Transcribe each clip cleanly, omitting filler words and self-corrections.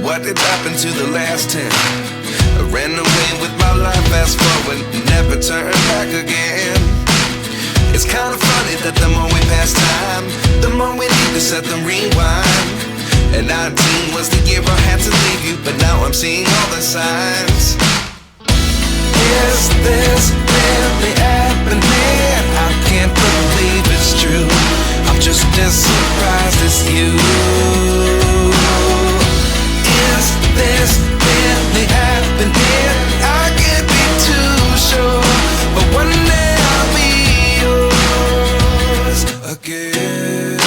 What did happen to the last 10? I ran away with my life, fast forward, never turn back again. It's kinda funny that the more we pass time, the more we need to set the rewind. And 19 was the year I had to leave you, but now I'm seeing all the signs. Is this really happening? I can't believe it's true. I'm just as surprised as you. Is this really happening? I can't be too sure, but one day I'll be yours again.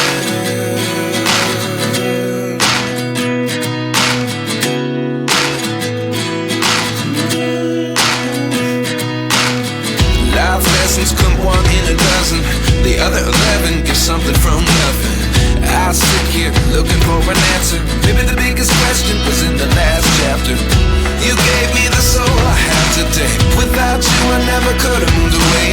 Life lessons come one in a dozen. The other 11 give something from nothing. I sit here looking for an answer. Maybe the biggest question was in the last chapter. You gave me the soul I have today. Without you I never could have moved away.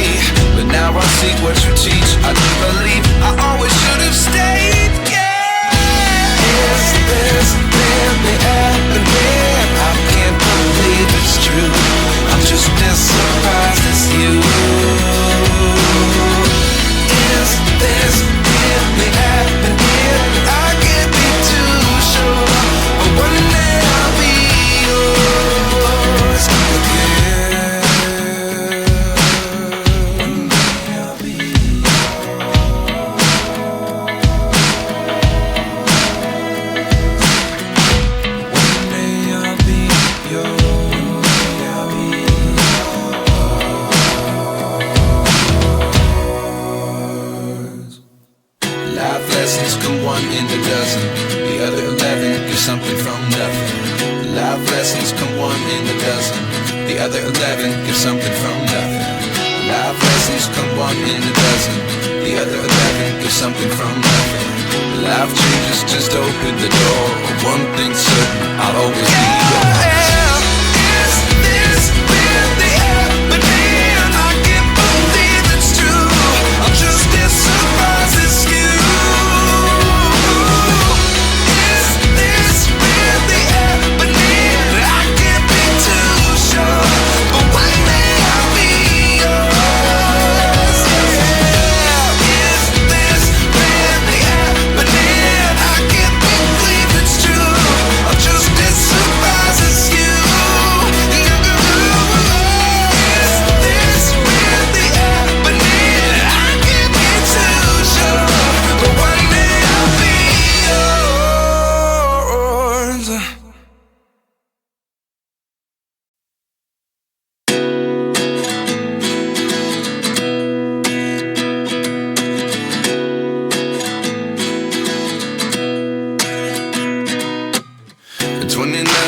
But now I see what you teach. I do believe I always should have stayed. Yeah. Is this really happening? I can't believe it's true. I'm just as surprised as you. Is this really happening? I can't be too sure, but one day I'll be yours again. One day I'll be Life lessons come one in a dozen. The other 11 give something from nothing. Life lessons come one in a dozen. The other 11 give something from nothing. Life lessons come one in a dozen. The other 11 give something from nothing. Life changes just open the door. One thing's certain, I'll always be yours. Is this really happening? I can't believe it's true. I'm just as surprised as you.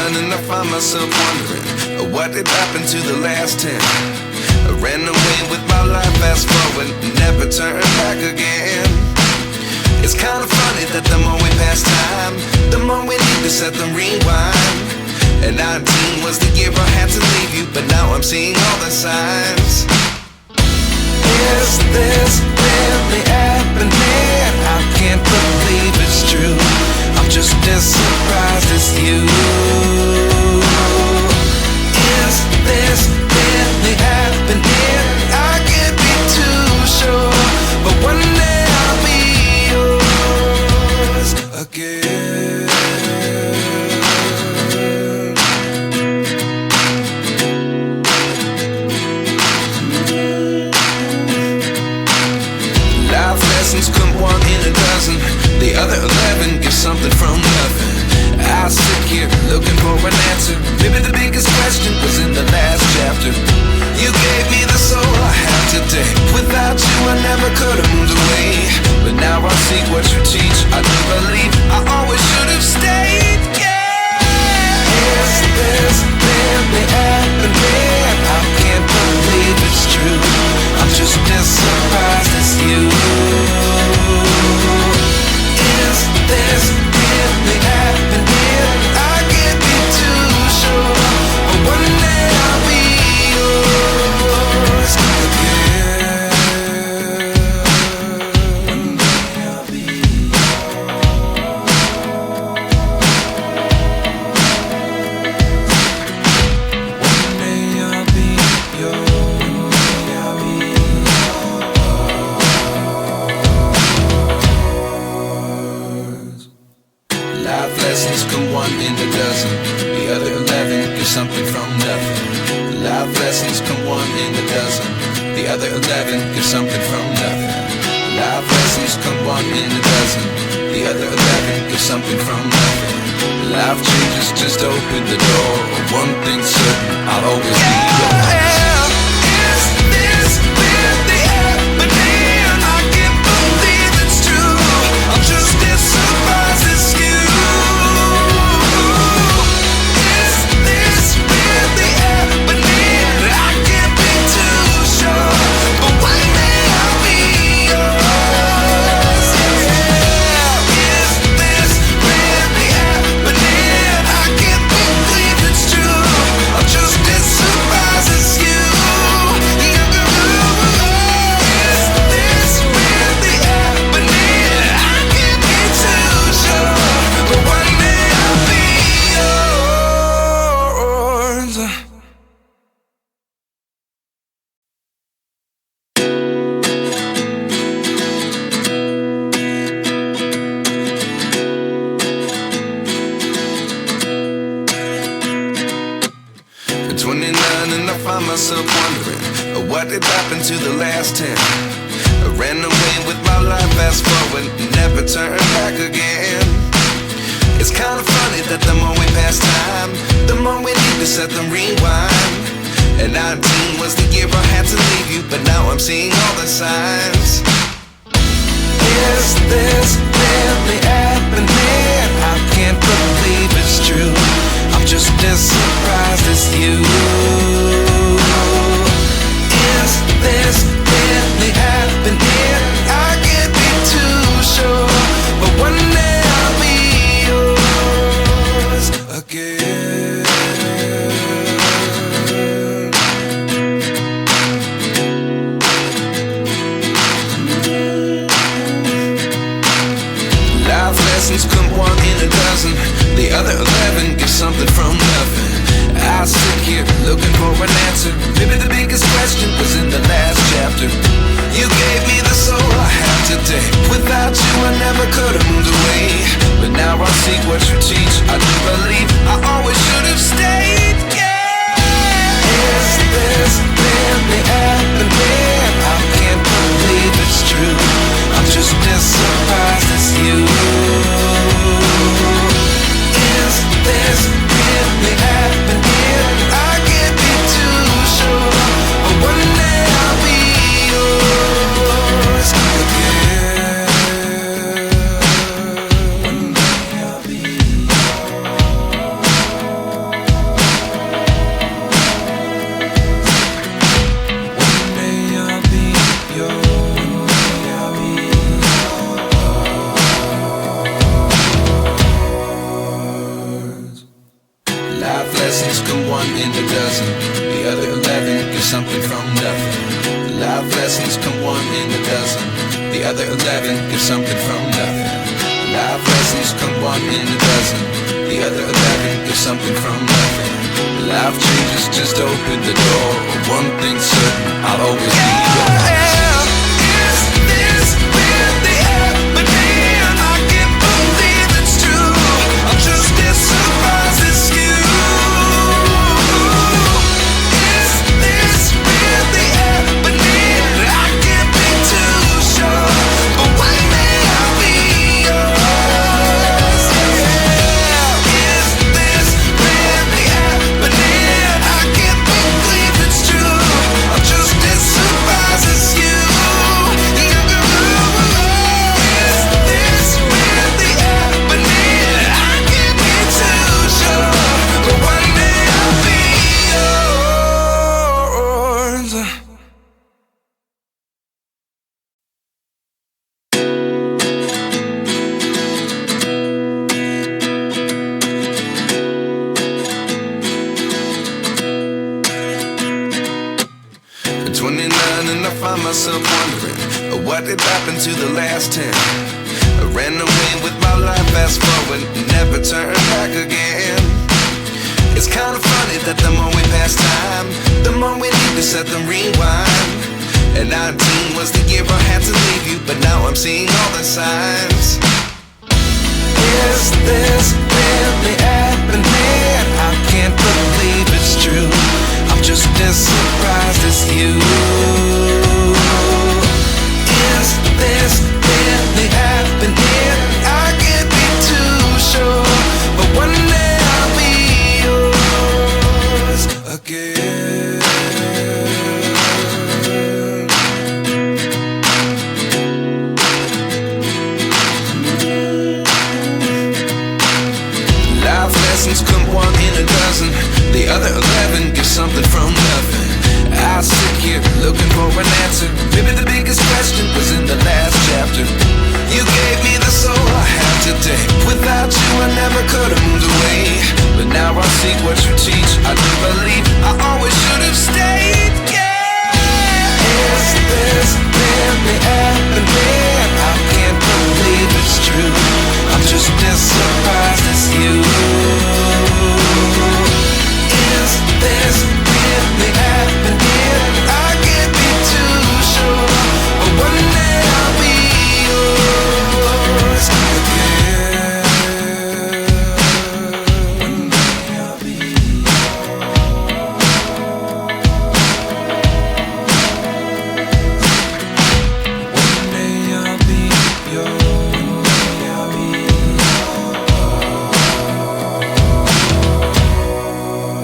And I find myself wondering, what did happen to the last 10? I ran away with my life, fast forward, never turn back again. It's kinda funny that the more we pass time, the more we need to set the rewind. And 19 was the year I had to leave you, but now I'm seeing all the signs. Is this really happening? I can't believe it's true. I'm just as surprised as you. Is this really happening? I can't be too sure, but one day I'll be yours again. Life lessons come one in a dozen. The other 11 give something from nothing. I sit here a dozen. The other 11 get something from nothing. Life lessons come one in a dozen. The other 11 get something from nothing. Life lessons come one in a dozen. The other 11 get something from nothing. Life changes, just open the door. One thing's certain, I'll always be yours. Is this really happening? I can't believe it's true. I'm just as surprised as you. Is this really happening? I can't be too sure, but one day I'll be yours. Is this really happening? I can't believe it's true. I'm just as surprised as you. Is this really happening? I can't be too sure, but one day I'll be yours. 29 and I find myself wondering what did happen to the last 10. I ran away with my life, fast forward, never turn back again. It's kind of funny that the more we pass time, the more we need to set them rewind. And 19 was the year I had to leave you, but now I'm seeing all the signs. Is this really happening? I can't believe it's true. I'm just as surprised as you. Is this really happening? I can't be too sure, but one day I'll be yours again. Life lessons come one in a dozen. The other 11 get something from nothing. I sit here looking for an answer. Maybe the biggest question was in the last chapter. You gave me the soul I have today. Without you I never could have moved away. But now I see what you teach. I do believe I always should have stayed. Yeah. Is this really happening? I can't believe it's true. I'm just as surprised as you. Is this really happening? I can't be too sure, but one day I'll be yours again. One day I'll be yours. One day I'll be yours. One day I'll be yours. Life lessons come one in a dozen. The other 11 get something from nothing. Life lessons come one in a dozen. The other 11 get something from nothing. Life lessons come one in a dozen. The other 11 get something from nothing. Life changes, just open the door. One thing's certain, I'll always be yours. Is this really happening? I can't believe it's true. I'm just as surprised as you. Is this really happening? I can't be too sure, but one day I'll be yours. Is this really happening? I can't believe it's true. I'm just as surprised as you. Is this really happening? I can't be too sure, but one day I'll be yours. 29 and I find myself wondering what did happen to the last 10. I ran away with my life, fast forward, never turn back again. It's kind of funny that the more we pass time, the more we need to set them rewind. And 19 was the year I had to leave you, but now I'm seeing all the signs. Is this really happening? I can't believe it's true. I'm just as surprised as you. Is this really happening? I can't be too sure, but one day I'll be yours again. Life lessons come one in a dozen. The other 11 give something from nothing. I sit here looking for an answer. Maybe the biggest question was in the last chapter. You gave me the soul I have today. Without you I never could have moved away. But now I see what you teach. I do believe I always should have stayed. Yeah. Is this really happening? I can't believe it's true. I'm just as surprised as you. Is this really happening? I can't be too sure, but one day I'll be yours again. One day I'll be One day I'll be yours. I'll be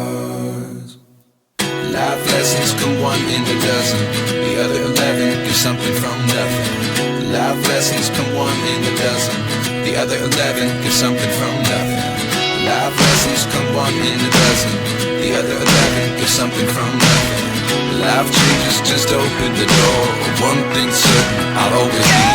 yours. Life lessons come one in a dozen. The other 11 give something from nothing. Life lessons come one in a dozen. The other 11 give something from nothing. Life lessons come one in a dozen. The other 11 give something from nothing. Life changes just open the door. One thing's certain, I'll always be